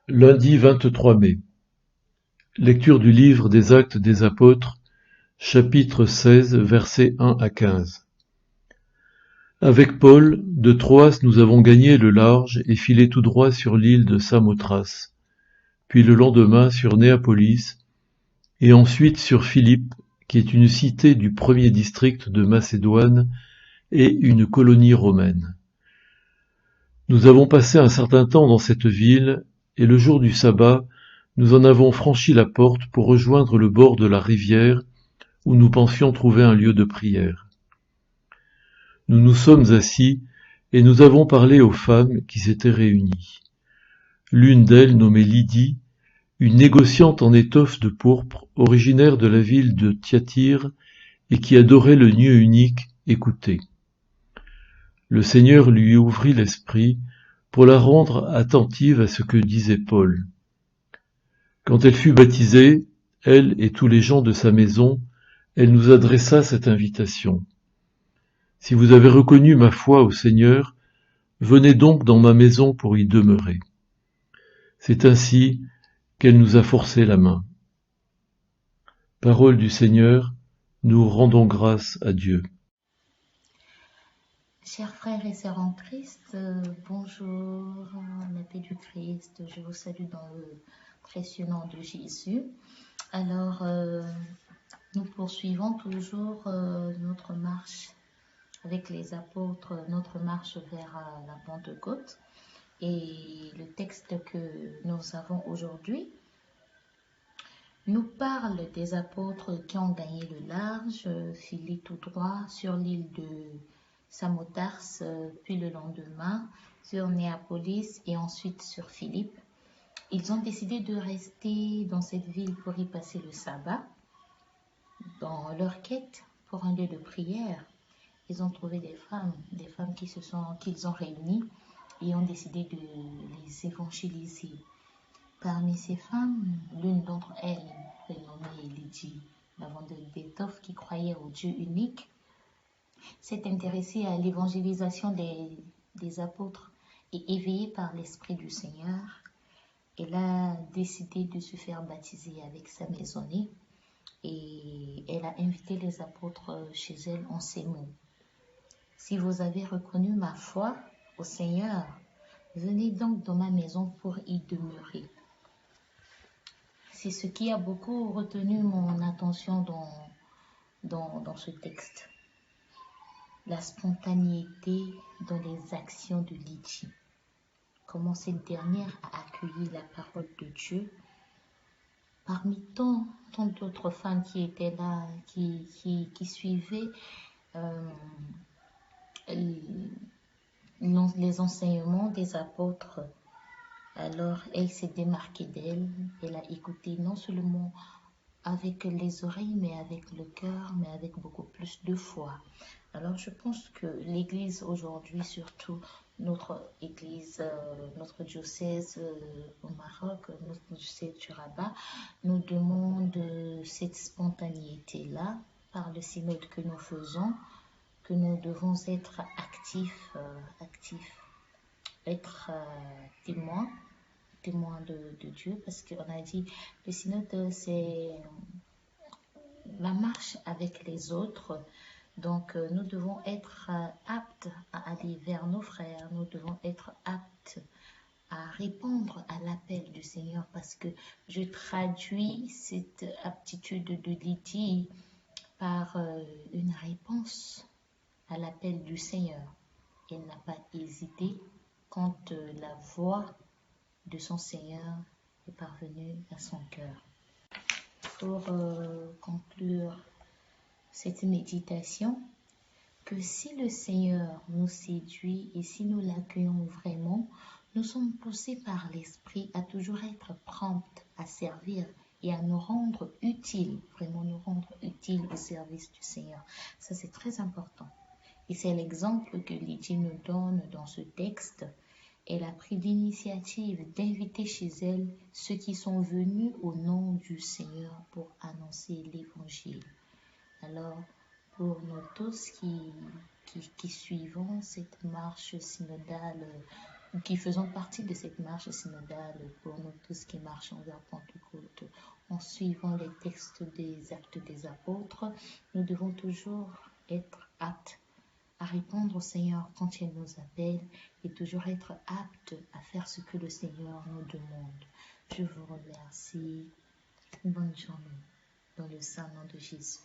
Lundi 23 mai. Lecture du livre des Actes des Apôtres, chapitre 16, versets 1 à 15. Avec Paul, de Troas nous avons gagné le large et filé tout droit sur l'île de Samothrace, puis le lendemain sur Néapolis, et ensuite sur Philippe, qui est une cité du premier district de Macédoine et une colonie romaine. Nous avons passé un certain temps dans cette ville, et le jour du sabbat, nous en avons franchi la porte pour rejoindre le bord de la rivière où nous pensions trouver un lieu de prière. Nous nous sommes assis et nous avons parlé aux femmes qui s'étaient réunies. L'une d'elles, nommée Lydie, une négociante en étoffe de pourpre, originaire de la ville de Thyatire et qui adorait le Dieu unique, écoutait. Le Seigneur lui ouvrit l'esprit pour la rendre attentive à ce que disait Paul. Quand elle fut baptisée, elle et tous les gens de sa maison, elle nous adressa cette invitation. Si vous avez reconnu ma foi au Seigneur, venez donc dans ma maison pour y demeurer. C'est ainsi qu'elle nous a forcé la main. Parole du Seigneur, nous rendons grâce à Dieu. Chers frères et sœurs en Christ, bonjour, la paix du Christ, je vous salue dans le précieux nom de Jésus. Alors, nous poursuivons toujours notre marche avec les apôtres, notre marche vers la Pentecôte. Et le texte que nous avons aujourd'hui nous parle des apôtres qui ont gagné le large, filé tout droit sur l'île de Samothrace, puis le lendemain sur Néapolis et ensuite sur Philippe. Ils ont décidé de rester dans cette ville pour y passer le sabbat. Dans leur quête pour un lieu de prière, ils ont trouvé des femmes qu'ils ont réunies et ont décidé de les évangéliser. Parmi ces femmes, l'une d'entre elles, prénommée Lydie, la vendeuse d'étoffes qui croyait au Dieu unique, s'est intéressée à l'évangélisation des apôtres et éveillée par l'Esprit du Seigneur, elle a décidé de se faire baptiser avec sa maisonnée et elle a invité les apôtres chez elle en ces mots. Si vous avez reconnu ma foi au Seigneur, venez donc dans ma maison pour y demeurer. C'est ce qui a beaucoup retenu mon attention dans ce texte. La spontanéité dans les actions de Lydie. Comment cette dernière a accueilli la parole de Dieu parmi tant d'autres femmes qui étaient là, qui suivaient les enseignements des apôtres. Alors, elle s'est démarquée d'elle, elle a écouté non seulement avec les oreilles, mais avec le cœur, mais avec beaucoup plus de foi. Alors, je pense que l'Église aujourd'hui, surtout notre Église, notre diocèse au Maroc, notre diocèse du Rabat, nous demande cette spontanéité-là par le synode que nous faisons, que nous devons être actifs, être témoins de Dieu, parce qu'on a dit le synode c'est la marche avec les autres. Donc nous devons être aptes à aller vers nos frères, nous devons être aptes à répondre à l'appel du Seigneur, parce que je traduis cette aptitude de Lydie par une réponse à l'appel du Seigneur. Elle n'a pas hésité quand la voix de son Seigneur est parvenue à son cœur. Pour conclure cette méditation, que si le Seigneur nous séduit et si nous l'accueillons vraiment, nous sommes poussés par l'Esprit à toujours être promptes à servir et à nous rendre utiles, vraiment nous rendre utiles au service du Seigneur. Ça, c'est très important. Et c'est l'exemple que Lydie nous donne dans ce texte. Elle a pris l'initiative d'inviter chez elle ceux qui sont venus au nom du Seigneur pour annoncer l'Évangile. Alors, pour nous tous qui suivons cette marche synodale qui faisons partie de cette marche synodale, pour nous tous qui marchons vers Pentecôte, en suivant les textes des Actes des Apôtres, nous devons toujours être aptes à répondre au Seigneur quand il nous appelle et toujours être aptes à faire ce que le Seigneur nous demande. Je vous remercie. Bonne journée dans le saint nom de Jésus.